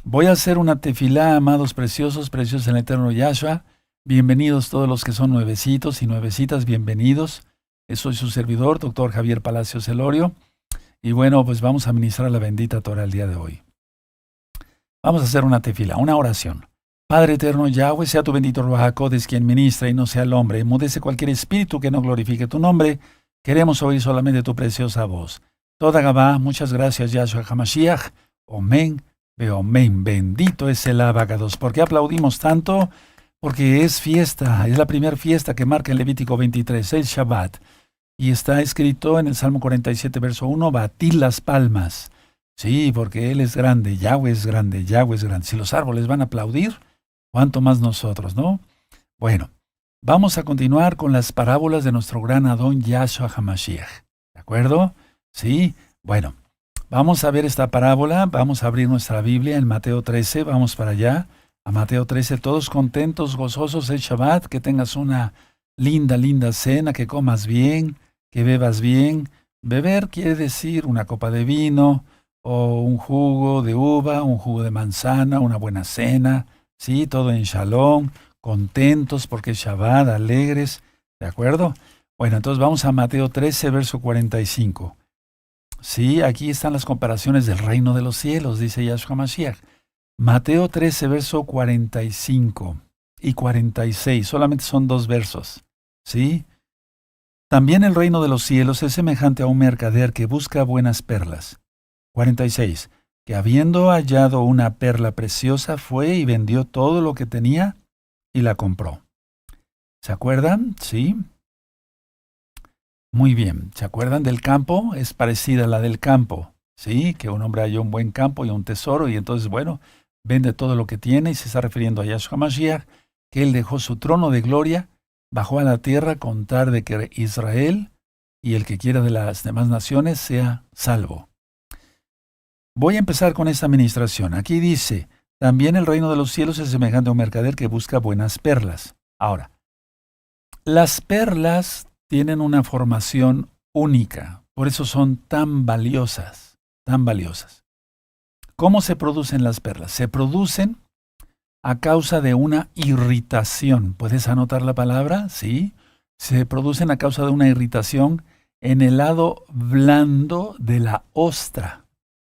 Voy a hacer una tefilá, amados preciosos, preciosos en el eterno Yahshua. Bienvenidos todos los que son nuevecitos y nuevecitas, bienvenidos. Soy su servidor, doctor Javier Palacios Elorio. Y bueno, pues vamos a ministrar la bendita Torah el día de hoy. Vamos a hacer una tefilá, una oración. Padre eterno Yahweh, sea tu bendito Ruach HaKodesh quien ministra y no sea el hombre. Enmudece cualquier espíritu que no glorifique tu nombre. Queremos oír solamente tu preciosa voz. Toda Gabá, muchas gracias Yahshua HaMashiach. Amén. Amén. Bendito es el Abacados. ¿Por qué aplaudimos tanto? Porque es fiesta, es la primera fiesta que marca el Levítico 23, el Shabbat. Y está escrito en el Salmo 47, verso 1, batid las palmas. Sí, porque Él es grande, Yahweh es grande, Yahweh es grande. Si los árboles van a aplaudir, ¿cuánto más nosotros, no? Bueno, vamos a continuar con las parábolas de nuestro gran Adón Yahshua HaMashiach. ¿De acuerdo? Sí, bueno. Vamos a ver esta parábola, vamos a abrir nuestra Biblia en Mateo 13, vamos para allá, a Mateo 13, todos contentos, gozosos el Shabbat, que tengas una linda, linda cena, que comas bien, que bebas bien. Beber quiere decir una copa de vino, o un jugo de uva, un jugo de manzana, una buena cena, sí, todo en shalom, contentos porque es Shabbat, alegres, ¿de acuerdo? Bueno, entonces vamos a Mateo 13, verso 45. Sí, aquí están las comparaciones del reino de los cielos, dice Yahshua Mashiach. Mateo 13, verso 45 y 46, solamente son dos versos. ¿Sí? También el reino de los cielos es semejante a un mercader que busca buenas perlas. 46. Que habiendo hallado una perla preciosa, fue y vendió todo lo que tenía y la compró. ¿Se acuerdan? Sí. Muy bien, ¿se acuerdan del campo? Es parecida a la del campo, ¿sí? Que un hombre halló un buen campo y un tesoro y entonces, bueno, vende todo lo que tiene y se está refiriendo a Yahshua Mashiach, que él dejó su trono de gloria, bajó a la tierra con tal de que Israel y el que quiera de las demás naciones sea salvo. Voy a empezar con esta administración. Aquí dice, también el reino de los cielos es semejante a un mercader que busca buenas perlas. Ahora, las perlas tienen una formación única, por eso son tan valiosas, tan valiosas. ¿Cómo se producen las perlas? Se producen a causa de una irritación. ¿Puedes anotar la palabra? Sí. Se producen a causa de una irritación en el lado blando de la ostra.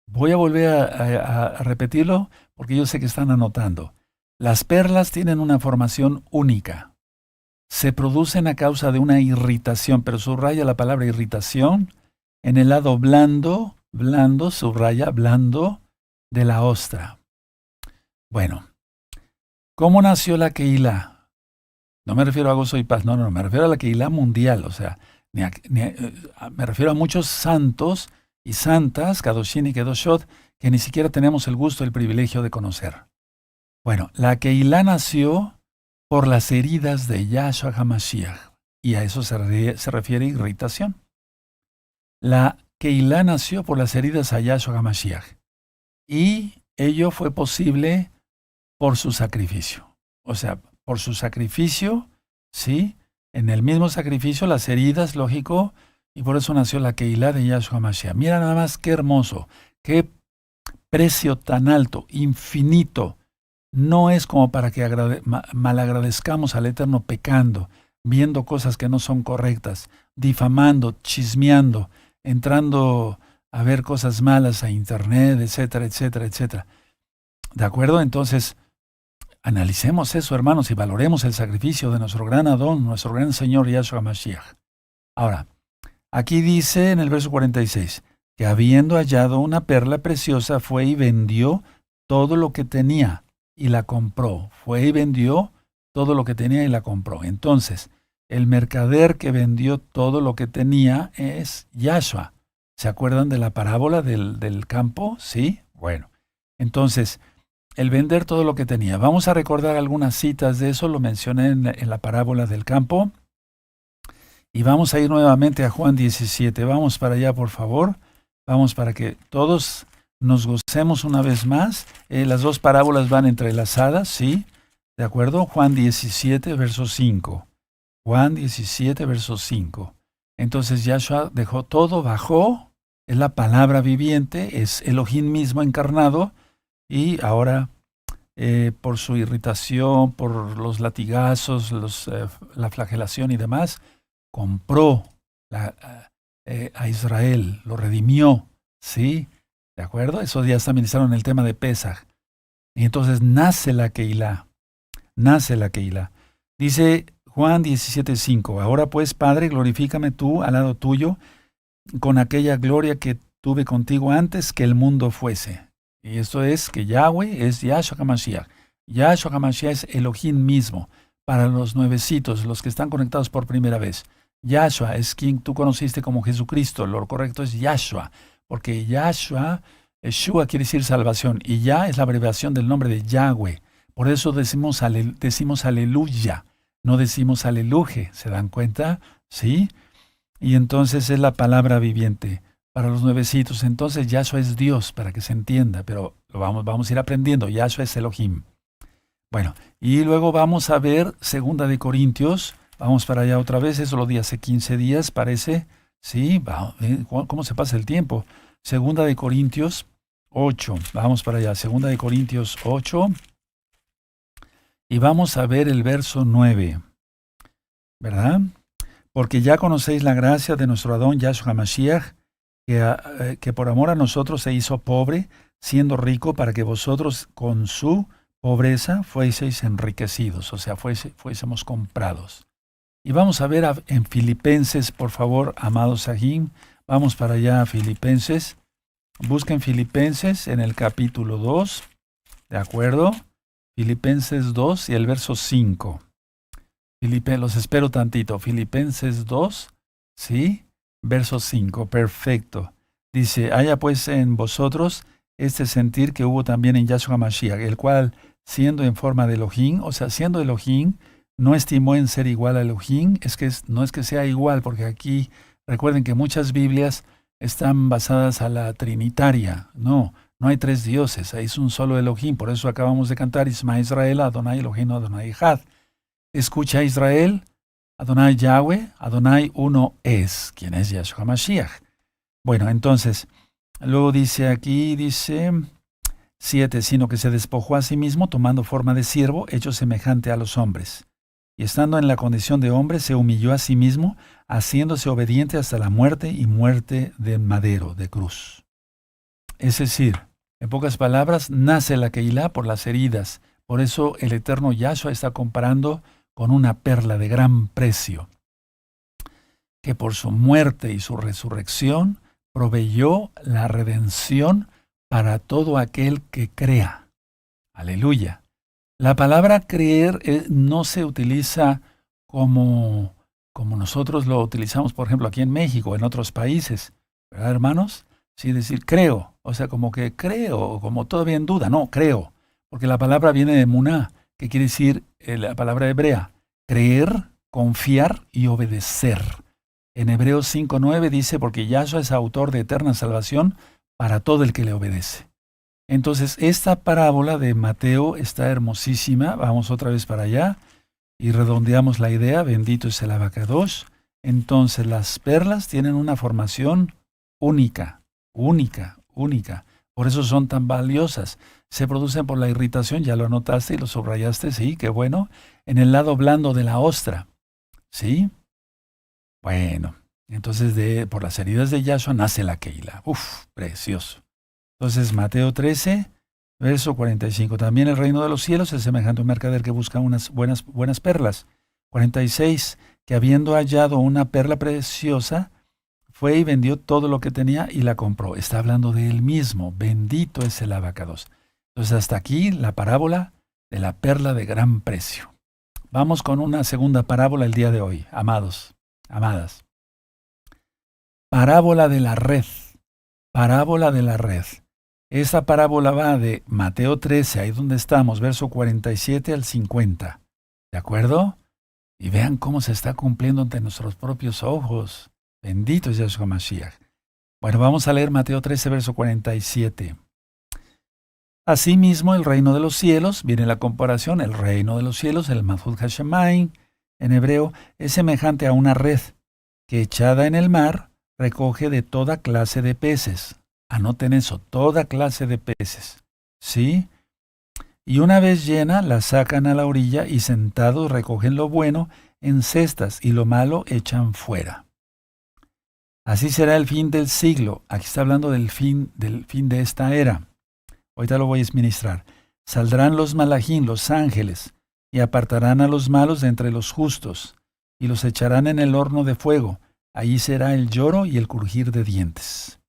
Voy a volver a repetirlo porque yo sé que están anotando. Las perlas tienen una formación única. Se producen a causa de una irritación, pero subraya la palabra irritación en el lado blando, subraya, blando de la ostra. Bueno, ¿cómo nació la Keilah? No me refiero a gozo y paz, no, me refiero a la Keilah mundial, o sea, me refiero a muchos santos y santas, Kadoshim y Kedoshot, que ni siquiera tenemos el gusto, el privilegio de conocer. Bueno, la Keilah nació por las heridas de Yahshua HaMashiach, y a eso se refiere irritación. La Keilah nació por las heridas a Yahshua HaMashiach, y ello fue posible por su sacrificio. O sea, por su sacrificio, ¿sí? En el mismo sacrificio, las heridas, lógico, y por eso nació la Keilah de Yahshua HaMashiach. Mira nada más qué hermoso, qué precio tan alto, infinito. No es como para que malagradezcamos al Eterno pecando, viendo cosas que no son correctas, difamando, chismeando, entrando a ver cosas malas a internet, etcétera, etcétera, etcétera. ¿De acuerdo? Entonces, analicemos eso, hermanos, y valoremos el sacrificio de nuestro gran Adón, nuestro gran Señor Yahshua Mashiach. Ahora, aquí dice en el verso 46, que habiendo hallado una perla preciosa, fue y vendió todo lo que tenía y la compró. Fue y vendió todo lo que tenía y la compró. Entonces, el mercader que vendió todo lo que tenía es Yahshua. ¿Se acuerdan de la parábola del campo? ¿Sí? Bueno, entonces, el vender todo lo que tenía. Vamos a recordar algunas citas de eso, lo mencioné en la parábola del campo. Y vamos a ir nuevamente a Juan 17. Vamos para allá, por favor. Vamos para que todos nos gocemos una vez más. Las dos parábolas van entrelazadas, ¿sí? ¿De acuerdo? Juan 17, verso 5. Juan 17, verso 5. Entonces Yahshua dejó todo, bajó, es la palabra viviente, es Elohim mismo encarnado, y ahora por su irritación, por los latigazos, la flagelación y demás, compró a Israel, lo redimió, ¿sí? ¿De acuerdo? Esos días también estaban en el tema de Pesaj. Y entonces nace la Keilah, nace la Keilah. Dice Juan 17:5, ahora pues, Padre, glorifícame tú al lado tuyo con aquella gloria que tuve contigo antes que el mundo fuese. Y esto es que Yahweh es Yahshua HaMashiach. Yahshua HaMashiach es Elohim mismo. Para los nuevecitos, los que están conectados por primera vez. Yahshua es quien tú conociste como Jesucristo. Lo correcto es Yahshua. Porque Yahshua quiere decir salvación. Y Yah es la abreviación del nombre de Yahweh. Por eso decimos aleluya. No decimos aleluje. ¿Se dan cuenta? ¿Sí? Y entonces es la palabra viviente para los nuevecitos. Entonces Yahshua es Dios, para que se entienda, pero vamos a ir aprendiendo. Yahshua es Elohim. Bueno, y luego vamos a ver 2 Corintios. Vamos para allá otra vez. Eso lo di hace 15 días, parece. Sí, ¿cómo se pasa el tiempo? 2 Corintios 8. Vamos para allá. 2 Corintios 8. Y vamos a ver el verso 9. ¿Verdad? Porque ya conocéis la gracia de nuestro Adón Yahshua HaMashiach, que por amor a nosotros se hizo pobre, siendo rico, para que vosotros con su pobreza fueseis enriquecidos, o sea, fuésemos comprados. Y vamos a ver en Filipenses, por favor, amados Sahim, vamos para allá a Filipenses. Busquen Filipenses en el capítulo 2, ¿de acuerdo? Filipenses 2 y el verso 5. Los espero tantito. Filipenses 2, ¿sí? Verso 5, perfecto. Dice, haya pues en vosotros este sentir que hubo también en Yahshua HaMashiach, el cual, siendo en forma de Elohim, o sea, siendo Elohim, no estimó en ser igual a Elohim. No es que sea igual, porque aquí, recuerden que muchas Biblias están basadas a la trinitaria. No hay tres dioses, ahí es un solo Elohim. Por eso acabamos de cantar, Isma Israel, Adonai Elohim, Adonai Echad. Escucha Israel, Adonai Yahweh, Adonai uno es, quien es Yahshua HaMashiach. Bueno, entonces, luego dice 7, sino que se despojó a sí mismo, tomando forma de siervo, hecho semejante a los hombres. Y estando en la condición de hombre, se humilló a sí mismo, haciéndose obediente hasta la muerte y muerte de madero, de cruz. Es decir, en pocas palabras, nace la Keilah por las heridas. Por eso el eterno Yahshua está comparando con una perla de gran precio, que por su muerte y su resurrección proveyó la redención para todo aquel que crea. Aleluya. La palabra creer no se utiliza como nosotros lo utilizamos, por ejemplo, aquí en México, en otros países, ¿verdad, hermanos? Sí, decir creo, o sea, como que creo, como todavía en duda, no, creo, porque la palabra viene de muná, que quiere decir la palabra hebrea, creer, confiar y obedecer. En Hebreos 5:9 dice, porque Yahshua es autor de eterna salvación para todo el que le obedece. Entonces, esta parábola de Mateo está hermosísima. Vamos otra vez para allá y redondeamos la idea. Bendito es el Abacadosh. Entonces, las perlas tienen una formación única, única, única. Por eso son tan valiosas. Se producen por la irritación, ya lo anotaste y lo subrayaste, sí, qué bueno, en el lado blando de la ostra, ¿sí? Bueno, entonces por las heridas de Yahshua nace la Keilah. Uf, precioso. Entonces, Mateo 13, verso 45. También el reino de los cielos es semejante a un mercader que busca unas buenas perlas. 46. Que habiendo hallado una perla preciosa, fue y vendió todo lo que tenía y la compró. Está hablando de él mismo. Bendito es el Abacados. Entonces, hasta aquí la parábola de la perla de gran precio. Vamos con una segunda parábola el día de hoy, amados, amadas. Parábola de la red. Parábola de la red. Esta parábola va de Mateo 13, ahí donde estamos, verso 47 al 50. ¿De acuerdo? Y vean cómo se está cumpliendo ante nuestros propios ojos. Bendito es Yahshua Mashiach. Bueno, vamos a leer Mateo 13, verso 47. Asimismo, el reino de los cielos, viene la comparación, el reino de los cielos, el Malchut Hashemayim, en hebreo, es semejante a una red que echada en el mar recoge de toda clase de peces. Anoten eso, toda clase de peces. ¿sí? Y una vez llena, la sacan a la orilla y sentados recogen lo bueno en cestas y lo malo echan fuera. Así será el fin del siglo. Aquí está hablando del fin de esta era. Ahorita lo voy a exministrar. Saldrán los malachim, los ángeles, y apartarán a los malos de entre los justos, y los echarán en el horno de fuego. Allí será el lloro y el crujir de dientes.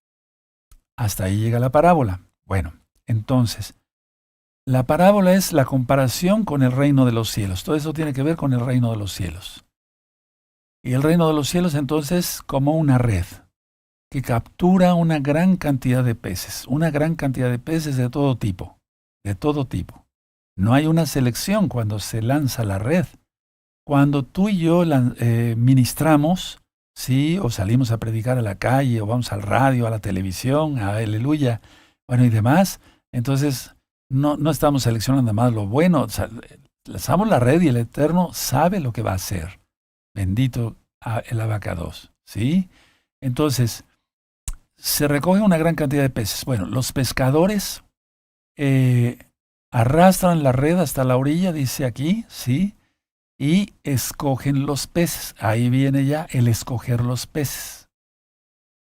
Hasta ahí llega la parábola. Bueno, entonces, la parábola es la comparación con el reino de los cielos. Todo eso tiene que ver con el reino de los cielos. Y el reino de los cielos entonces como una red que captura una gran cantidad de peces, de todo tipo, de todo tipo. No hay una selección cuando se lanza la red. Cuando tú y yo ministramos, sí, o salimos a predicar a la calle, o vamos al radio, a la televisión, a aleluya, bueno y demás, entonces no estamos seleccionando más lo bueno, lanzamos la red y el Eterno sabe lo que va a hacer. Bendito el abacados, ¿sí? Entonces, se recoge una gran cantidad de peces. Bueno, los pescadores arrastran la red hasta la orilla, dice aquí, ¿sí? Y escogen los peces. Ahí viene ya el escoger los peces.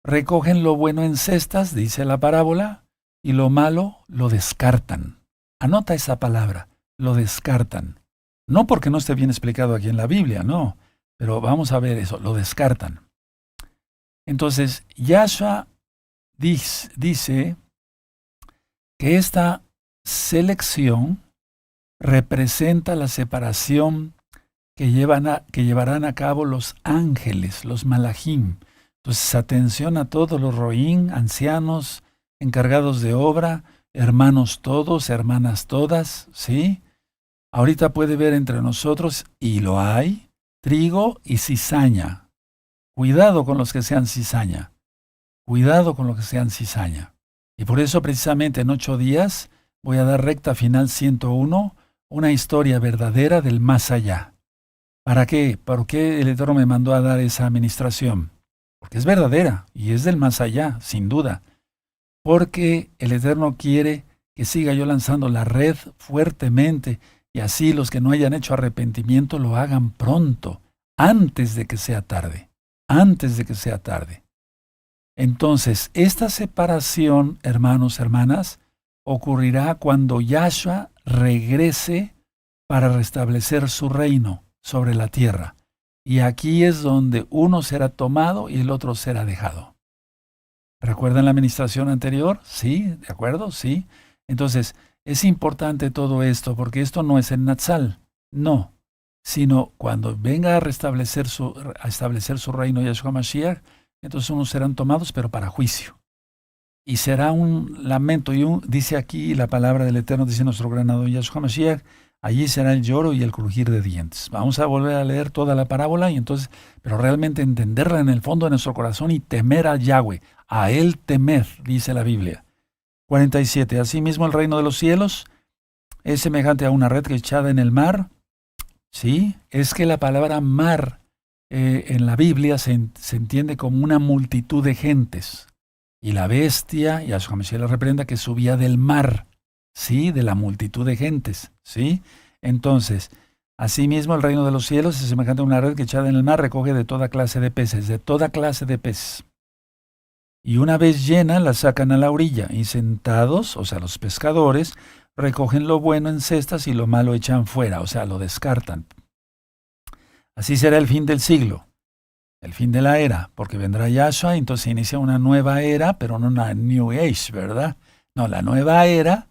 Recogen lo bueno en cestas, dice la parábola, y lo malo lo descartan. Anota esa palabra, lo descartan. No porque no esté bien explicado aquí en la Biblia, no, pero vamos a ver eso, lo descartan. Entonces, Yahshua dice que esta selección representa la separación que llevarán a cabo los ángeles, los malachim. Entonces, atención a todos los roín, ancianos, encargados de obra, hermanos todos, hermanas todas, ¿sí? Ahorita puede ver entre nosotros, y lo hay, trigo y cizaña. Cuidado con los que sean cizaña. Cuidado con los que sean cizaña. Y por eso precisamente en 8 días voy a dar recta final 101, una historia verdadera del más allá. ¿Para qué? ¿Por qué el Eterno me mandó a dar esa administración? Porque es verdadera y es del más allá, sin duda. Porque el Eterno quiere que siga yo lanzando la red fuertemente y así los que no hayan hecho arrepentimiento lo hagan pronto, antes de que sea tarde. Antes de que sea tarde. Entonces, esta separación, hermanos, hermanas, ocurrirá cuando Yahshua regrese para restablecer su reino sobre la tierra. Y aquí es donde uno será tomado y el otro será dejado. ¿Recuerdan la administración anterior? Sí, ¿de acuerdo? Sí. Entonces, es importante todo esto porque esto no es en Natsal, no, sino cuando venga a establecer su reino Yahshua Mashiach, entonces unos serán tomados, pero para juicio. Y será un lamento, dice aquí la palabra del Eterno, dice nuestro granado Yahshua Mashiach, allí será el lloro y el crujir de dientes. Vamos a volver a leer toda la parábola, y entonces, pero realmente entenderla en el fondo de nuestro corazón y temer a Yahweh, a Él temer, dice la Biblia. 47. Asimismo el reino de los cielos es semejante a una red que echada en el mar. Sí, es que la palabra mar en la Biblia se entiende como una multitud de gentes. Y la bestia, Yahshua Mashiach la reprenda, que subía del mar, ¿sí? De la multitud de gentes, ¿sí? Entonces, asimismo el reino de los cielos es semejante a una red que echada en el mar recoge de toda clase de peces, de toda clase de peces. Y una vez llena, la sacan a la orilla, y sentados, o sea, los pescadores, recogen lo bueno en cestas y lo malo echan fuera, o sea, lo descartan. Así será el fin del siglo, el fin de la era, porque vendrá Yahshua, y entonces se inicia una nueva era, pero no una New Age, ¿verdad? No, la nueva era,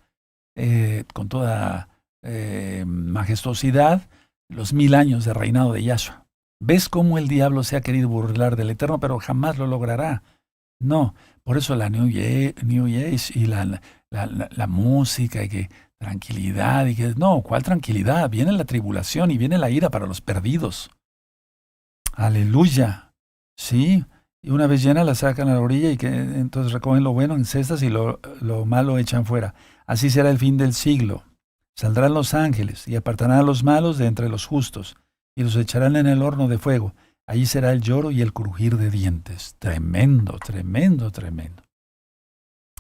con toda majestuosidad, los 1000 años de reinado de Yahshua. ¿Ves cómo el diablo se ha querido burlar del Eterno, pero jamás lo logrará? No, por eso la New Age y la música y que tranquilidad y que no, ¿cuál tranquilidad? Viene la tribulación y viene la ira para los perdidos. Aleluya. Sí, y una vez llena la sacan a la orilla y que entonces recogen lo bueno en cestas y lo malo echan fuera. Así será el fin del siglo. Saldrán los ángeles y apartarán a los malos de entre los justos y los echarán en el horno de fuego. Allí será el lloro y el crujir de dientes. Tremendo, tremendo, tremendo.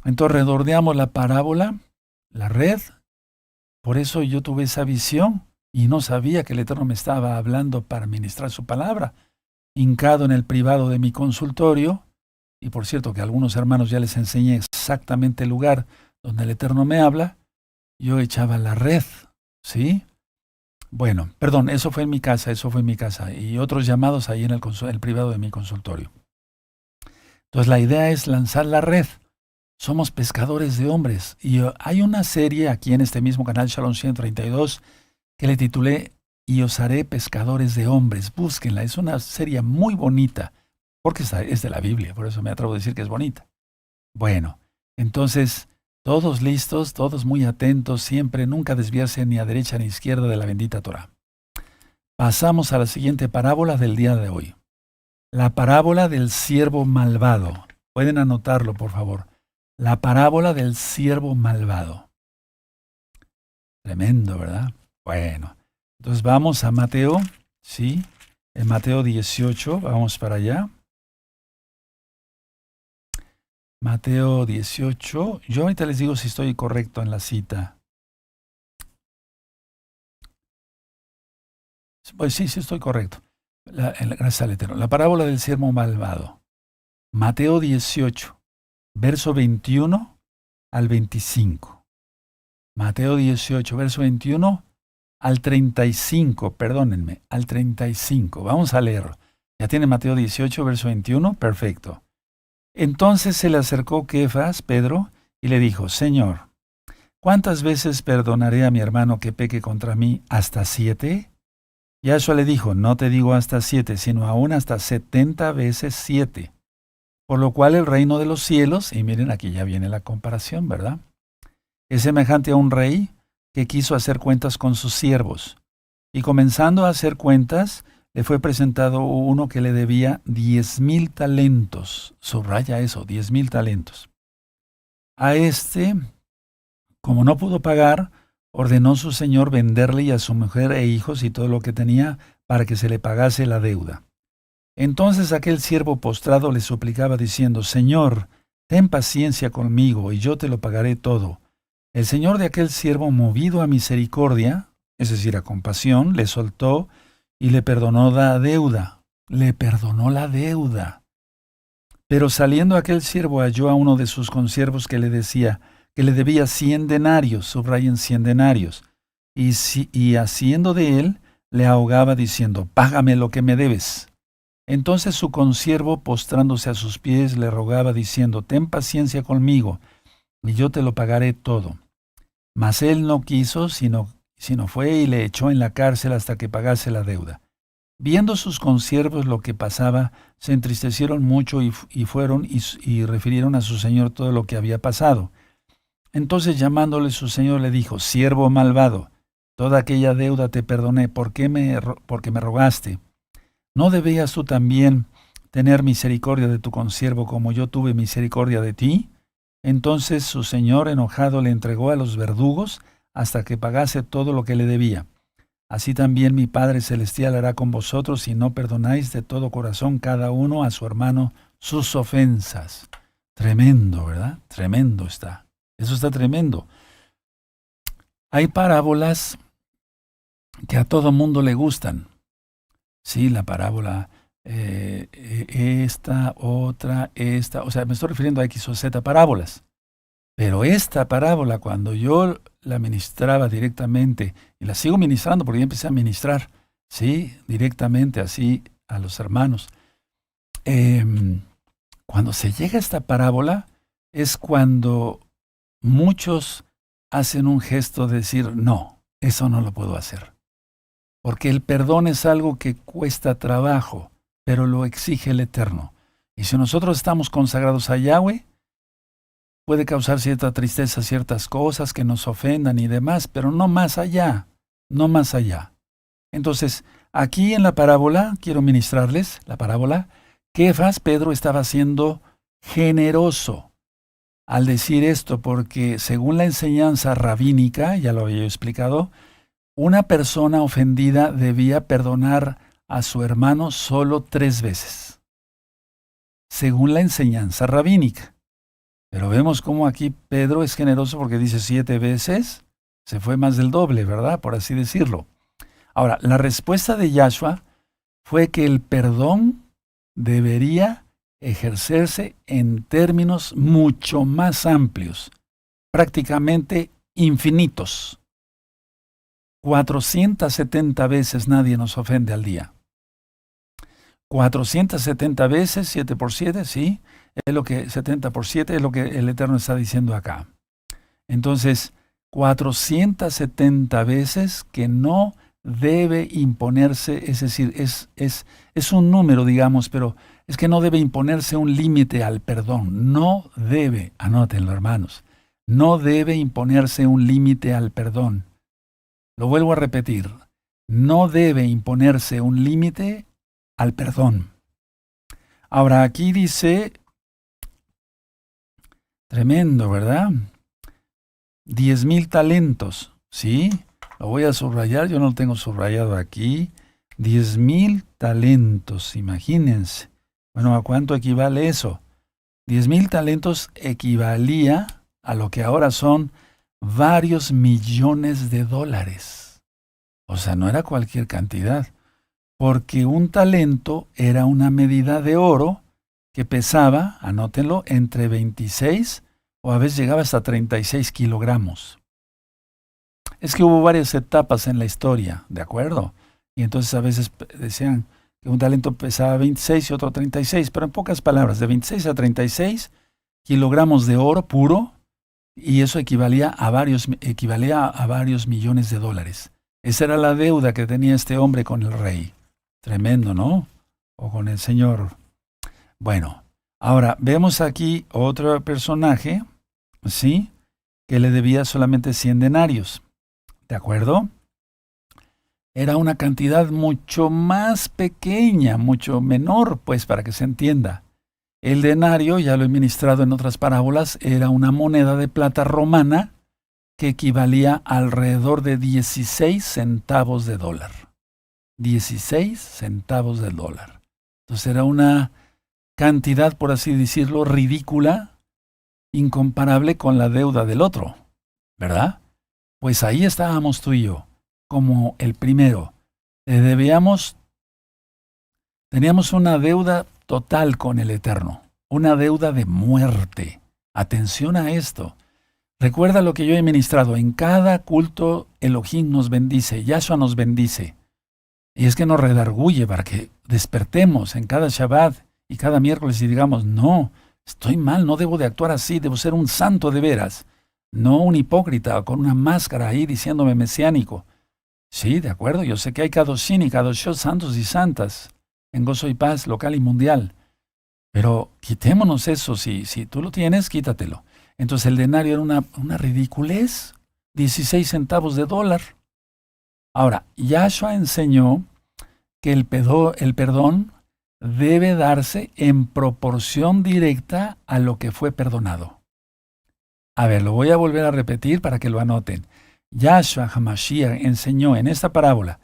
Entonces redondeamos la parábola la red. Por eso yo tuve esa visión y no sabía que el Eterno me estaba hablando para ministrar su palabra. Hincado en el privado de mi consultorio, y por cierto que a algunos hermanos ya les enseñé exactamente el lugar donde el Eterno me habla, yo echaba la red, ¿sí? Bueno, perdón, eso fue en mi casa, y otros llamados ahí en el privado de mi consultorio. Entonces la idea es lanzar la red. Somos pescadores de hombres. Y hay una serie aquí en este mismo canal, Shalom 132, que le titulé Y os haré pescadores de hombres. Búsquenla, es una serie muy bonita, porque es de la Biblia, por eso me atrevo a decir que es bonita. Bueno, entonces, todos listos, todos muy atentos, siempre, nunca desviarse ni a derecha ni a izquierda de la bendita Torah. Pasamos a la siguiente parábola del día de hoy. La parábola del siervo malvado. Pueden anotarlo, por favor. La parábola del siervo malvado. Tremendo, ¿verdad? Bueno, entonces vamos a Mateo, ¿sí? En Mateo 18, vamos para allá. Mateo 18, yo ahorita les digo si estoy correcto en la cita. Pues sí, sí estoy correcto. Gracias al Eterno. La parábola del siervo malvado. Mateo 18, verso 21 al 25. Mateo 18, verso 21 al 35, perdónenme, al 35. Vamos a leer. ¿Ya tiene Mateo 18, verso 21? Perfecto. Entonces se le acercó Kefas, Pedro, y le dijo, Señor, ¿cuántas veces perdonaré a mi hermano que peque contra mí? ¿Hasta 7? Yahshua le dijo, no te digo hasta 7, sino aún hasta 70 veces 7. Por lo cual el reino de los cielos, y miren aquí ya viene la comparación, ¿verdad? Es semejante a un rey que quiso hacer cuentas con sus siervos. Y comenzando a hacer cuentas, le fue presentado uno que le debía 10,000 talentos. Subraya eso, 10,000 talentos. A este, como no pudo pagar, ordenó su señor venderle y a su mujer e hijos y todo lo que tenía para que se le pagase la deuda. Entonces aquel siervo postrado le suplicaba diciendo, Señor, ten paciencia conmigo y yo te lo pagaré todo. El señor de aquel siervo, movido a misericordia, es decir, a compasión, le soltó y le perdonó la deuda. Le perdonó la deuda. Pero saliendo aquel siervo halló a uno de sus consiervos que le decía que le debía 100 denarios, subrayen 100 denarios, y haciendo de él, le ahogaba diciendo, págame lo que me debes. Entonces su consiervo, postrándose a sus pies, le rogaba diciendo, ten paciencia conmigo, y yo te lo pagaré todo. Mas él no quiso, sino fue y le echó en la cárcel hasta que pagase la deuda. Viendo sus consiervos lo que pasaba, se entristecieron mucho y fueron y refirieron a su señor todo lo que había pasado. Entonces llamándole su señor le dijo, siervo malvado, toda aquella deuda te perdoné, porque me rogaste. ¿No debías tú también tener misericordia de tu consiervo como yo tuve misericordia de ti? Entonces su señor enojado le entregó a los verdugos hasta que pagase todo lo que le debía. Así también mi Padre Celestial hará con vosotros si no perdonáis de todo corazón cada uno a su hermano sus ofensas. Tremendo, ¿verdad? Tremendo está. Eso está tremendo. Hay parábolas que a todo mundo le gustan. Sí, la parábola, esta, otra, esta. O sea, me estoy refiriendo a X o Z parábolas. Pero esta parábola, cuando yo la ministraba directamente, y la sigo ministrando porque ya empecé a ministrar, sí, directamente así a los hermanos. Cuando se llega a esta parábola, es cuando muchos hacen un gesto de decir, no, eso no lo puedo hacer. Porque el perdón es algo que cuesta trabajo, pero lo exige el Eterno. Y si nosotros estamos consagrados a Yahweh, puede causar cierta tristeza, ciertas cosas que nos ofendan y demás, pero no más allá, no más allá. Entonces, aquí en la parábola, quiero ministrarles la parábola, Kefas, Pedro estaba siendo generoso al decir esto, porque según la enseñanza rabínica, ya lo había explicado, una persona ofendida debía perdonar a su hermano solo 3 veces, según la enseñanza rabínica. Pero vemos cómo aquí Pedro es generoso porque dice 7 veces, se fue más del doble, ¿verdad? Por así decirlo. Ahora, la respuesta de Yahshua fue que el perdón debería ejercerse en términos mucho más amplios, prácticamente infinitos. 470 veces nadie nos ofende al día. 470 veces, 7 por 7, sí, es lo que 70 por 7 es lo que el Eterno está diciendo acá. Entonces, 470 veces que no debe imponerse, es decir, es un número, digamos, pero es que no debe imponerse un límite al perdón. No debe, anótenlo hermanos, no debe imponerse un límite al perdón. Lo vuelvo a repetir, no debe imponerse un límite al perdón. Ahora aquí dice, tremendo, ¿verdad? 10,000 talentos, ¿sí? Lo voy a subrayar, yo no lo tengo subrayado aquí. 10,000 talentos, imagínense. Bueno, ¿a cuánto equivale eso? 10,000 talentos equivalía a lo que ahora son varios millones de dólares. O sea, no era cualquier cantidad, porque un talento era una medida de oro que pesaba, anótenlo, entre 26 o a veces llegaba hasta 36 kilogramos. Es que hubo varias etapas en la historia, ¿de acuerdo? Y entonces a veces decían que un talento pesaba 26 y otro 36, pero en pocas palabras, de 26 a 36 kilogramos de oro puro, y eso equivalía a varios millones de dólares. Esa era la deuda que tenía este hombre con el rey. Tremendo, ¿no? O con el Señor. Bueno, ahora vemos aquí otro personaje, ¿sí? Que le debía solamente 100 denarios. ¿De acuerdo? Era una cantidad mucho más pequeña, mucho menor, pues, para que se entienda. El denario, ya lo he ministrado en otras parábolas, era una moneda de plata romana que equivalía a alrededor de 16 centavos de dólar. 16 centavos de dólar. Entonces era una cantidad, por así decirlo, ridícula, incomparable con la deuda del otro, ¿verdad? Pues ahí estábamos tú y yo, como el primero. Teníamos una deuda total con el Eterno, una deuda de muerte. Atención a esto. Recuerda lo que yo he ministrado. En cada culto Elohim nos bendice, Yahshua nos bendice. Y es que nos redarguye para que despertemos en cada Shabbat y cada miércoles y digamos, no, estoy mal, no debo de actuar así, debo ser un santo de veras. No un hipócrita con una máscara ahí diciéndome mesiánico. Sí, de acuerdo, yo sé que hay Kadoshim y Kadoshot, santos y santas, en gozo y paz local y mundial. Pero quitémonos eso, si tú lo tienes, quítatelo. Entonces el denario era una ridiculez, 16 centavos de dólar. Ahora, Yahshua enseñó que el perdón debe darse en proporción directa a lo que fue perdonado. A ver, lo voy a volver a repetir para que lo anoten. Yahshua HaMashiach enseñó en esta parábola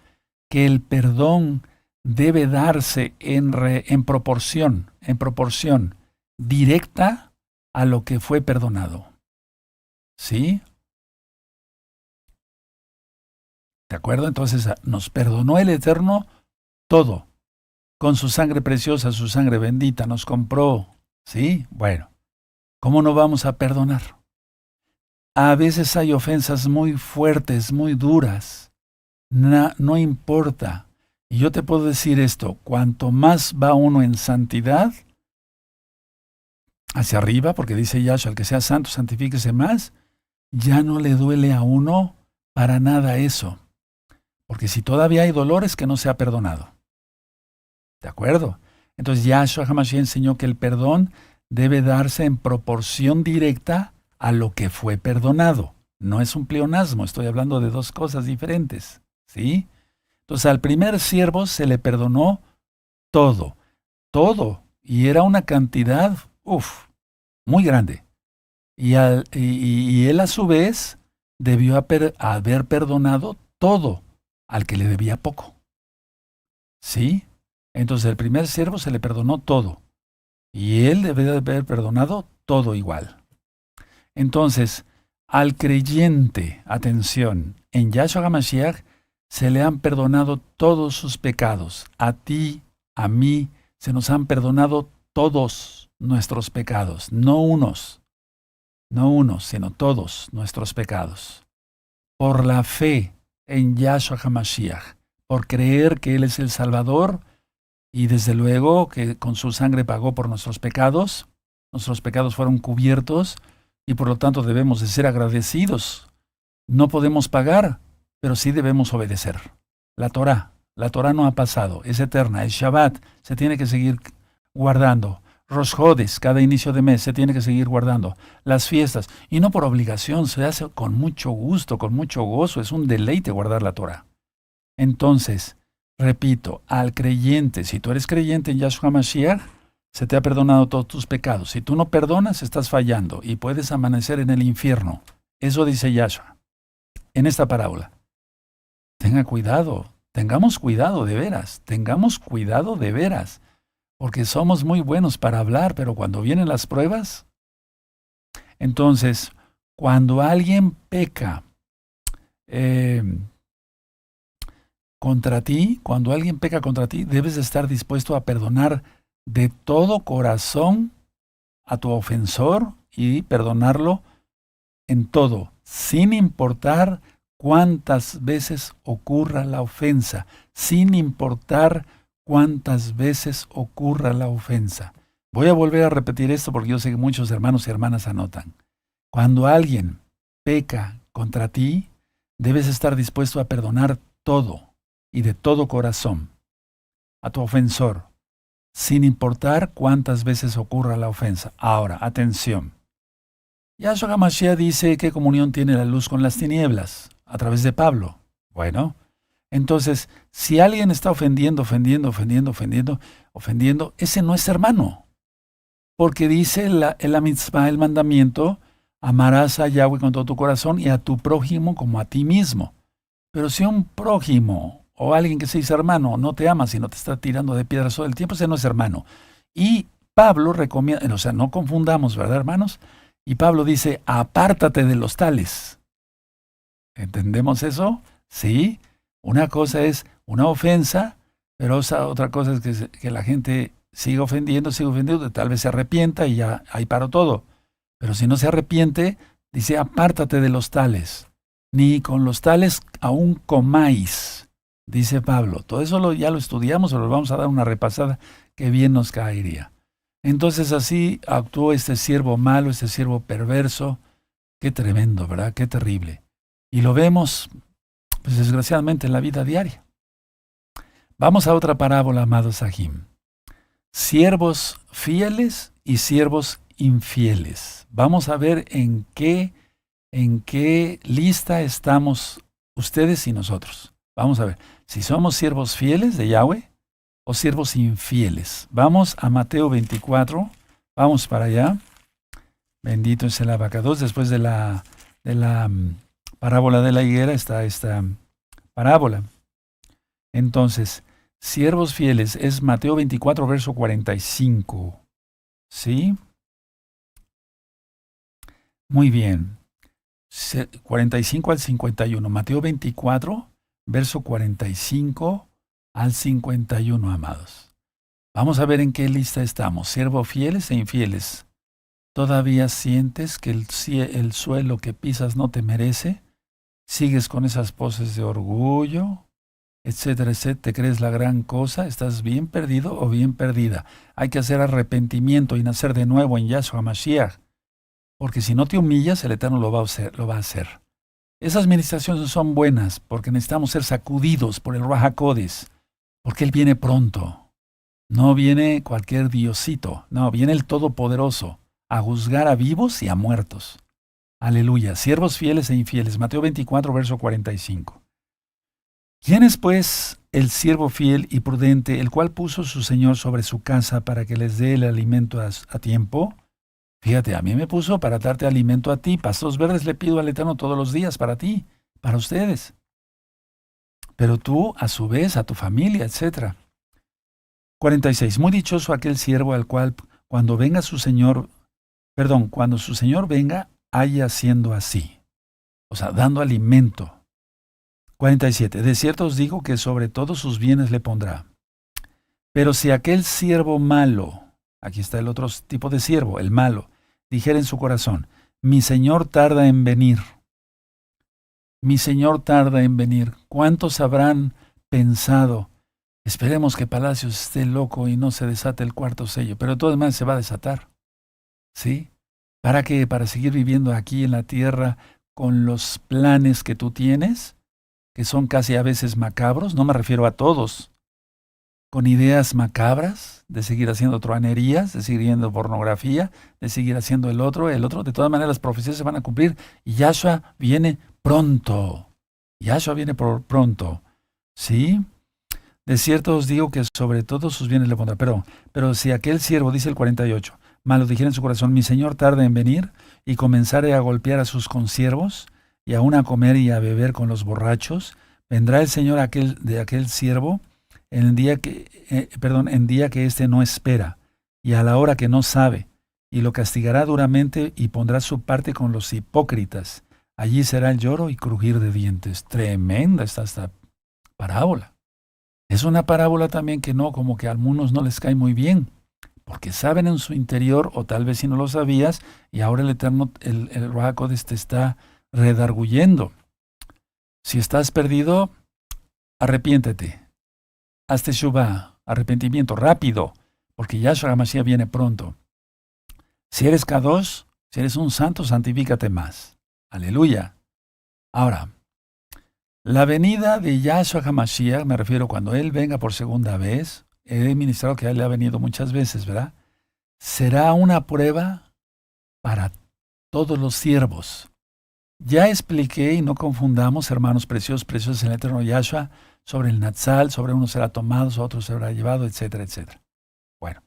que el perdón debe darse en proporción directa a lo que fue perdonado. ¿Sí? ¿De acuerdo? Entonces nos perdonó el Eterno todo. Con su sangre preciosa, su sangre bendita, nos compró. ¿Sí? Bueno, ¿cómo no vamos a perdonar? A veces hay ofensas muy fuertes, muy duras. No importa. Y yo te puedo decir esto, cuanto más va uno en santidad, hacia arriba, porque dice Yahshua, al que sea santo, santifíquese más, ya no le duele a uno para nada eso. Porque si todavía hay dolores que no se ha perdonado. ¿De acuerdo? Entonces Yahshua HaMashiach enseñó que el perdón debe darse en proporción directa a lo que fue perdonado. No es un pleonasmo, estoy hablando de dos cosas diferentes. ¿Sí? Entonces al primer siervo se le perdonó todo, todo. Y era una cantidad, muy grande. Y él a su vez debió haber perdonado todo al que le debía poco. ¿Sí? Entonces el primer siervo se le perdonó todo. Y él debe de haber perdonado todo igual. Entonces, al creyente, atención, en Yahshua HaMashiach se le han perdonado todos sus pecados. A ti, a mí, se nos han perdonado todos nuestros pecados, no unos, sino todos nuestros pecados. Por la fe en Yahshua HaMashiach, por creer que Él es el Salvador y desde luego que con su sangre pagó por nuestros pecados fueron cubiertos y por lo tanto debemos de ser agradecidos. No podemos pagar, pero sí debemos obedecer. La Torá no ha pasado, es eterna, es Shabbat, se tiene que seguir guardando. Rosh Hodesh, cada inicio de mes, se tiene que seguir guardando. Las fiestas, y no por obligación, se hace con mucho gusto, con mucho gozo, es un deleite guardar la Torá. Entonces, repito, al creyente, si tú eres creyente en Yahshua HaMashiach, se te ha perdonado todos tus pecados. Si tú no perdonas, estás fallando y puedes amanecer en el infierno. Eso dice Yahshua en esta parábola. Tenga cuidado, tengamos cuidado de veras, porque somos muy buenos para hablar, pero cuando vienen las pruebas, entonces, cuando alguien peca contra ti, debes de estar dispuesto a perdonar de todo corazón a tu ofensor y perdonarlo en todo, sin importar cuántas veces ocurra la ofensa, Voy a volver a repetir esto porque yo sé que muchos hermanos y hermanas anotan. Cuando alguien peca contra ti, debes estar dispuesto a perdonar todo y de todo corazón a tu ofensor, sin importar cuántas veces ocurra la ofensa. Ahora, atención. Yahshua HaMashiach dice qué comunión tiene la luz con las tinieblas, a través de Pablo. Bueno, entonces, si alguien está ofendiendo, ese no es hermano. Porque dice la mitzvah, el mandamiento, amarás a Yahweh con todo tu corazón y a tu prójimo como a ti mismo. Pero si un prójimo o alguien que se dice hermano no te ama, sino te está tirando de piedras todo el tiempo, ese no es hermano. Y Pablo recomienda, o sea, no confundamos, ¿verdad, hermanos? Y Pablo dice, apártate de los tales. ¿Entendemos eso? Sí. Una cosa es una ofensa, pero otra cosa es que la gente siga ofendiendo, tal vez se arrepienta y ya ahí paró todo. Pero si no se arrepiente, dice, apártate de los tales. Ni con los tales aún comáis, dice Pablo. Todo eso ya lo estudiamos, o lo vamos a dar una repasada que bien nos caería. Entonces así actuó este siervo malo, este siervo perverso. Qué tremendo, ¿verdad? Qué terrible. Y lo vemos, pues desgraciadamente, en la vida diaria. Vamos a otra parábola, amados Sahim. Siervos fieles y siervos infieles. Vamos a ver en qué lista estamos ustedes y nosotros. Vamos a ver si somos siervos fieles de Yahweh o siervos infieles. Vamos a Mateo 24. Vamos para allá. Bendito es el abacados. Después de la parábola de la higuera está esta parábola. Entonces, siervos fieles es Mateo 24, verso 45. ¿Sí? Muy bien. 45 al 51. Mateo 24, verso 45 al 51, amados. Vamos a ver en qué lista estamos. Siervos fieles e infieles. ¿Todavía sientes que el suelo que pisas no te merece? ¿Sigues con esas poses de orgullo? Etcétera, etcétera. ¿Te crees la gran cosa? ¿Estás bien perdido o bien perdida? Hay que hacer arrepentimiento y nacer de nuevo en Yahshua HaMashiach. Porque si no te humillas, el Eterno lo va a hacer. Esas ministraciones son buenas porque necesitamos ser sacudidos por el Ruach HaKodesh. Porque Él viene pronto. No viene cualquier diosito. No, viene el Todopoderoso a juzgar a vivos y a muertos. Aleluya. Siervos fieles e infieles. Mateo 24, verso 45. ¿Quién es, pues, el siervo fiel y prudente, el cual puso su Señor sobre su casa para que les dé el alimento a tiempo? Fíjate, a mí me puso para darte alimento a ti. Pastos verdes le pido al Eterno todos los días para ti, para ustedes. Pero tú, a su vez, a tu familia, etc. 46. Muy dichoso aquel siervo al cual, cuando su Señor venga, haya siendo así. O sea, dando alimento. 47. De cierto os digo que sobre todos sus bienes le pondrá. Pero si aquel siervo malo, aquí está el otro tipo de siervo, el malo, dijera en su corazón, mi señor tarda en venir. Mi señor tarda en venir. ¿Cuántos habrán pensado? Esperemos que Palacios esté loco y no se desate el cuarto sello, pero de todas maneras se va a desatar. ¿Sí? ¿Para qué? Para seguir viviendo aquí en la tierra con los planes que tú tienes, que son casi a veces macabros, no me refiero a todos, con ideas macabras de seguir haciendo truanerías, de seguir viendo pornografía, de seguir haciendo el otro. De todas maneras las profecías se van a cumplir y Yahshua viene pronto. Yahshua viene pronto. ¿Sí? De cierto os digo que sobre todos sus bienes le pondrá. Pero si aquel siervo, dice el 48, malo dijera en su corazón, mi señor tarda en venir, y comenzare a golpear a sus consiervos, y aún a comer y a beber con los borrachos, vendrá el señor de aquel siervo en día que éste no espera, y a la hora que no sabe, y lo castigará duramente y pondrá su parte con los hipócritas. Allí será el lloro y crujir de dientes. Tremenda está esta parábola. Es una parábola también que no, como que a algunos no les cae muy bien, porque saben en su interior, o tal vez si no lo sabías, y ahora el Eterno, el Ruach HaKodesh te está redarguyendo. Si estás perdido, arrepiéntete. Hazte Teshuvah, arrepentimiento rápido, porque Yahshua HaMashiach viene pronto. Si eres Kadosh, si eres un santo, santifícate más. Aleluya. Ahora, la venida de Yahshua HaMashiach, me refiero cuando Él venga por segunda vez, he ministrado que Él ha venido muchas veces, ¿verdad? Será una prueba para todos los siervos. Ya expliqué, y no confundamos, hermanos preciosos en el eterno Yahshua, sobre el Natsal, sobre uno será tomado, sobre otro será llevado, etcétera, etcétera. Bueno,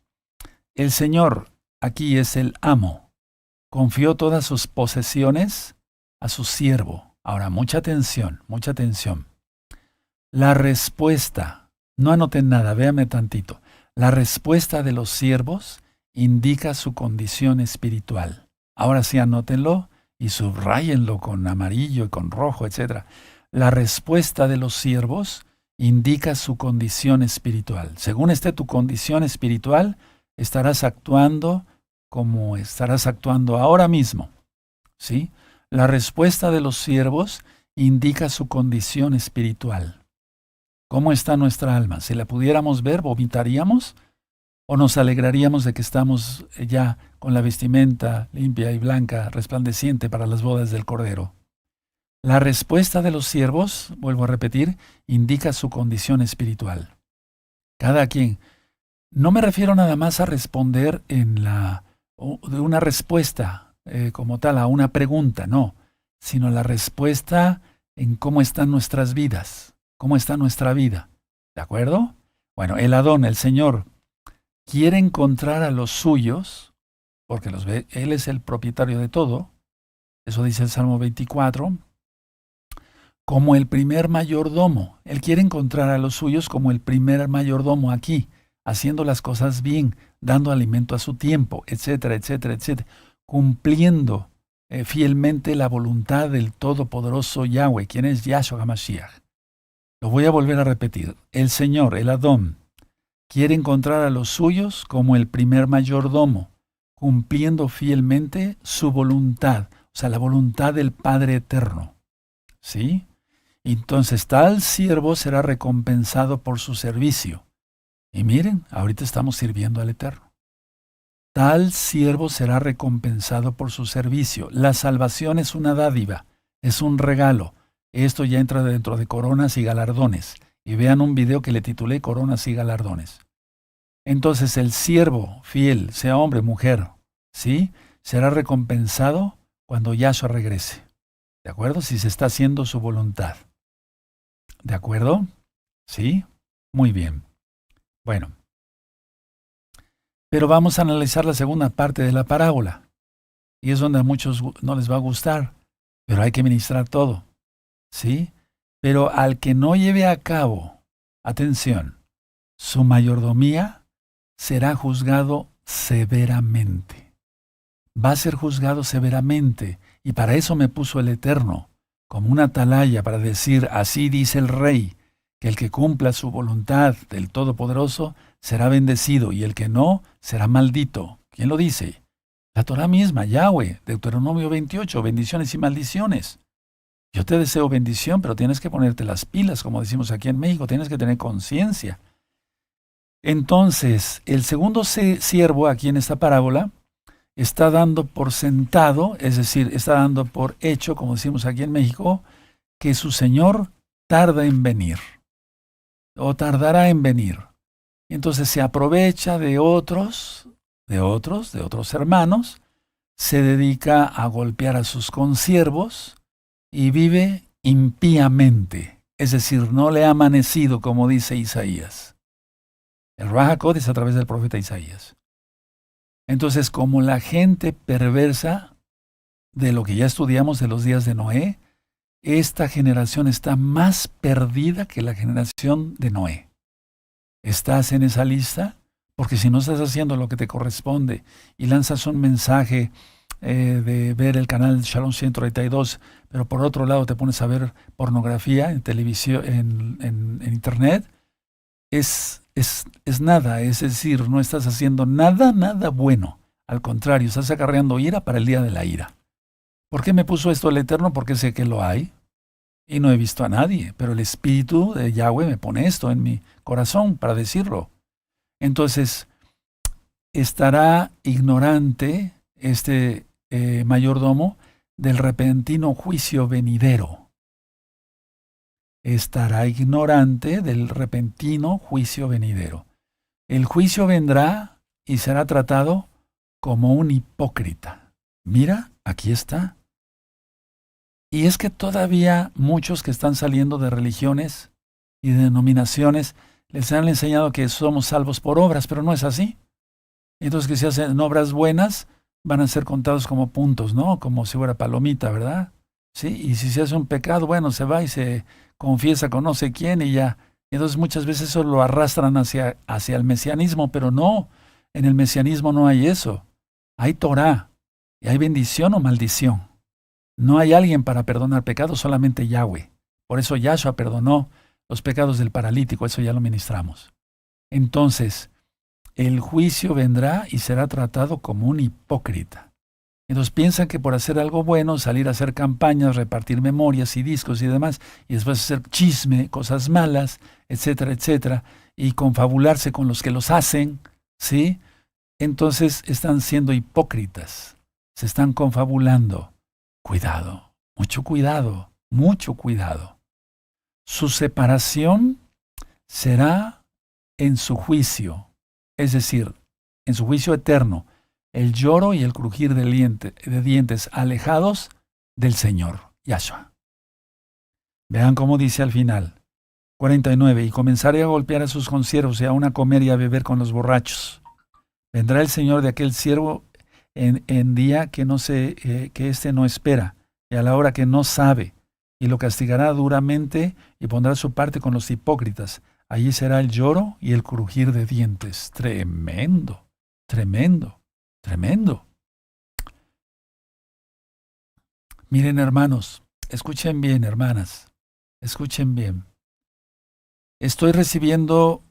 el Señor aquí es el amo. Confió todas sus posesiones a su siervo. Ahora, mucha atención, mucha atención. La respuesta, no anoten nada, véame tantito. La respuesta de los siervos indica su condición espiritual. Ahora sí, anótenlo y subrayenlo con amarillo y con rojo, etc. La respuesta de los siervos indica su condición espiritual. Según esté tu condición espiritual, estarás actuando como estarás actuando ahora mismo. ¿Sí? La respuesta de los siervos indica su condición espiritual. ¿Cómo está nuestra alma? Si la pudiéramos ver, ¿vomitaríamos? ¿O nos alegraríamos de que estamos ya con la vestimenta limpia y blanca, resplandeciente para las bodas del Cordero? La respuesta de los siervos, vuelvo a repetir, indica su condición espiritual. Cada quien. No me refiero nada más a responder de una respuesta como tal, a una pregunta, no, sino la respuesta en cómo están nuestras vidas, cómo está nuestra vida. ¿De acuerdo? Bueno, el Adón, el Señor, quiere encontrar a los suyos, porque los ve, Él es el propietario de todo, eso dice el Salmo 24, como el primer mayordomo. Él quiere encontrar a los suyos como el primer mayordomo aquí, haciendo las cosas bien, dando alimento a su tiempo, etcétera, etcétera, etcétera, cumpliendo fielmente la voluntad del Todopoderoso Yahweh, quien es Yahshua HaMashiach. Lo voy a volver a repetir. El Señor, el Adón, quiere encontrar a los suyos como el primer mayordomo, cumpliendo fielmente su voluntad, o sea, la voluntad del Padre Eterno. ¿Sí? Entonces tal siervo será recompensado por su servicio. Y miren, ahorita estamos sirviendo al Eterno. Tal siervo será recompensado por su servicio. La salvación es una dádiva, es un regalo. Esto ya entra dentro de coronas y galardones. Y vean un video que le titulé Coronas y Galardones. Entonces el siervo fiel, sea hombre, mujer, ¿sí? Será recompensado cuando Yahshua regrese. ¿De acuerdo? Si se está haciendo su voluntad. ¿De acuerdo? ¿Sí? Muy bien. Bueno. Pero vamos a analizar la segunda parte de la parábola. Y es donde a muchos no les va a gustar, pero hay que ministrar todo. ¿Sí? Pero al que no lleve a cabo, atención, su mayordomía, será juzgado severamente. Va a ser juzgado severamente. Y para eso me puso el Eterno, como una atalaya para decir, así dice el Rey, que el que cumpla su voluntad del Todopoderoso será bendecido y el que no será maldito. ¿Quién lo dice? La Torah misma, Yahweh, Deuteronomio 28, bendiciones y maldiciones. Yo te deseo bendición, pero tienes que ponerte las pilas, como decimos aquí en México, tienes que tener conciencia. Entonces, el segundo siervo aquí en esta parábola está dando por sentado, es decir, está dando por hecho, como decimos aquí en México, que su Señor tarda en venir, o tardará en venir. Y entonces se aprovecha de otros hermanos, se dedica a golpear a sus consiervos y vive impíamente, es decir, no le ha amanecido, como dice Isaías. El Ruach HaKodesh es a través del profeta Isaías. Entonces, como la gente perversa de lo que ya estudiamos de los días de Noé, esta generación está más perdida que la generación de Noé. ¿Estás en esa lista? Porque si no estás haciendo lo que te corresponde y lanzas un mensaje de ver el canal Shalom 132, pero por otro lado te pones a ver pornografía en televisión, en internet, es nada, es decir, no estás haciendo nada bueno. Al contrario, estás acarreando ira para el día de la ira. ¿Por qué me puso esto el Eterno? Porque sé que lo hay y no he visto a nadie, pero el Espíritu de Yahweh me pone esto en mi corazón para decirlo. Entonces, estará ignorante este mayordomo del repentino juicio venidero. Estará ignorante del repentino juicio venidero. El juicio vendrá y será tratado como un hipócrita. Mira, aquí está. Y es que todavía muchos que están saliendo de religiones y de denominaciones les han enseñado que somos salvos por obras, pero no es así. Entonces que si hacen obras buenas van a ser contados como puntos, ¿no? Como si fuera palomita, ¿verdad? Sí, y si se hace un pecado, bueno, se va y se confiesa con no sé quién y ya. Entonces muchas veces eso lo arrastran hacia el mesianismo, pero no, en el mesianismo no hay eso. Hay Torah y hay bendición o maldición. No hay alguien para perdonar pecados, solamente Yahweh. Por eso Yahshua perdonó los pecados del paralítico, eso ya lo ministramos. Entonces, el juicio vendrá y será tratado como un hipócrita. Entonces piensan que por hacer algo bueno, salir a hacer campañas, repartir memorias y discos y demás, y después hacer chisme, cosas malas, etcétera, etcétera, y confabularse con los que los hacen, ¿sí? Entonces están siendo hipócritas, se están confabulando. Cuidado, mucho cuidado, mucho cuidado. Su separación será en su juicio, es decir, en su juicio eterno, el lloro y el crujir de dientes alejados del Señor, Yahshua. Vean cómo dice al final, 49, y comenzaré a golpear a sus consiervos y aún a comer y a beber con los borrachos. Vendrá el Señor de aquel siervo en día que que éste no espera, y a la hora que no sabe, y lo castigará duramente y pondrá su parte con los hipócritas. Allí será el lloro y el crujir de dientes. Tremendo, tremendo, tremendo. Miren, hermanos, escuchen bien, hermanas, escuchen bien. Estoy recibiendo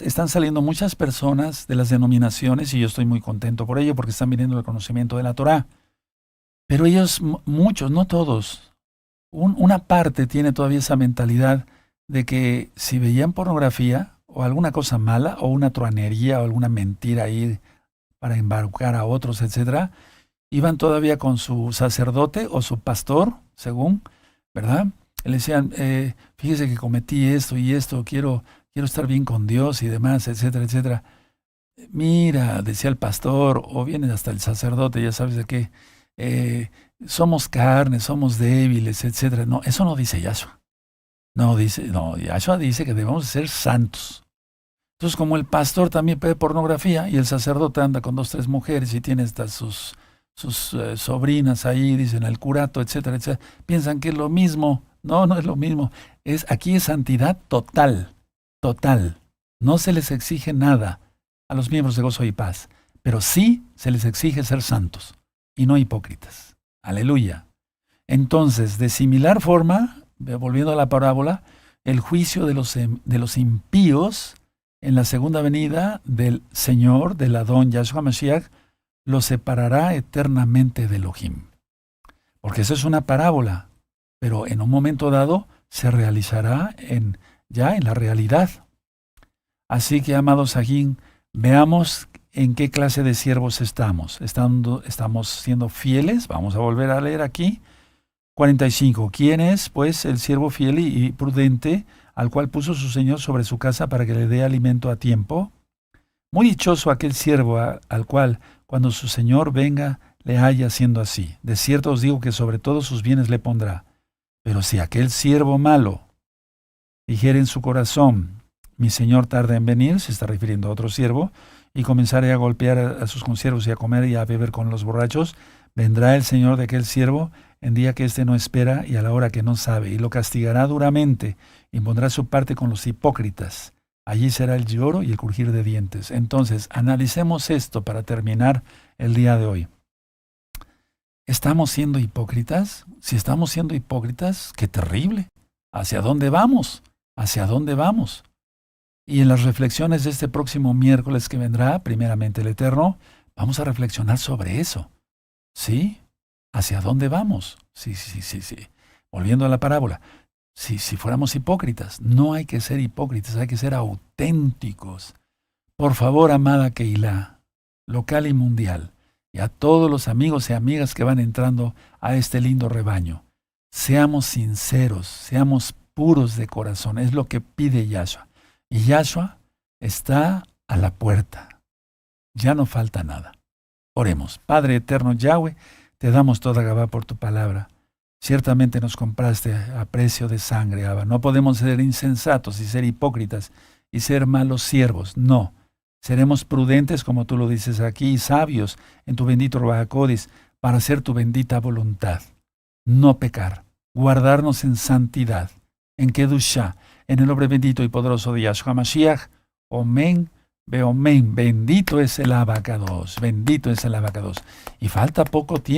están saliendo muchas personas de las denominaciones y yo estoy muy contento por ello porque están viniendo el conocimiento de la Torá. Pero ellos, muchos, no todos, una parte tiene todavía esa mentalidad de que si veían pornografía o alguna cosa mala o una truanería o alguna mentira ahí para embarcar a otros, etcétera, iban todavía con su sacerdote o su pastor, según, ¿verdad? Le decían, fíjese que cometí esto y esto, quiero estar bien con Dios y demás, etcétera, etcétera. Mira, decía el pastor, o viene hasta el sacerdote, ya sabes de qué, somos carne, somos débiles, etcétera. No, eso no dice Yahshua. No, Yahshua dice que debemos ser santos. Entonces, como el pastor también ve pornografía y el sacerdote anda con 2, 3 mujeres y tiene hasta sus sobrinas ahí, dicen el curato, etcétera, etcétera, piensan que es lo mismo. No, no es lo mismo. Aquí es santidad total, total. No se les exige nada a los miembros de Gozo y Paz, pero sí se les exige ser santos y no hipócritas. Aleluya. Entonces, de similar forma, volviendo a la parábola, el juicio de los impíos en la segunda venida del Señor, del Adón Yahshua Mashiach, los separará eternamente de Elohim. Porque eso es una parábola, pero en un momento dado se realizará ya en la realidad. Así que, amados Sahim, veamos en qué clase de siervos estamos. ¿Estamos siendo fieles? Vamos a volver a leer aquí. 45. ¿Quién es, pues, el siervo fiel y prudente, al cual puso su Señor sobre su casa para que le dé alimento a tiempo? Muy dichoso aquel siervo al cual, cuando su Señor venga, le haya haciendo así. De cierto os digo que sobre todos sus bienes le pondrá. Pero si aquel siervo malo dijere en su corazón, mi Señor tarda en venir, se está refiriendo a otro siervo, y comenzare a golpear a sus consiervos y a comer y a beber con los borrachos, vendrá el Señor de aquel siervo en día que éste no espera y a la hora que no sabe, y lo castigará duramente, y pondrá su parte con los hipócritas. Allí será el lloro y el crujir de dientes. Entonces, analicemos esto para terminar el día de hoy. ¿Estamos siendo hipócritas? Si estamos siendo hipócritas, ¡qué terrible! ¿Hacia dónde vamos? ¿Hacia dónde vamos? Y en las reflexiones de este próximo miércoles que vendrá, primeramente el Eterno, vamos a reflexionar sobre eso. ¿Sí? ¿Hacia dónde vamos? Sí. Volviendo a la parábola. Si fuéramos hipócritas, no hay que ser hipócritas, hay que ser auténticos. Por favor, amada Keilah, local y mundial, y a todos los amigos y amigas que van entrando a este lindo rebaño, seamos sinceros, seamos puros de corazón, es lo que pide Yahshua. Y Yahshua está a la puerta. Ya no falta nada. Oremos. Padre eterno Yahweh, te damos toda Gabá por tu palabra. Ciertamente nos compraste a precio de sangre, Abba. No podemos ser insensatos y ser hipócritas y ser malos siervos. No. Seremos prudentes, como tú lo dices aquí, y sabios en tu bendito Ruach HaKodesh para hacer tu bendita voluntad. No pecar. Guardarnos en santidad, en Kedushá, en el nombre bendito y poderoso de Yahshua Mashiach. Omen, beomen. Bendito es el Abacados. Bendito es el Abacados. Y falta poco tiempo.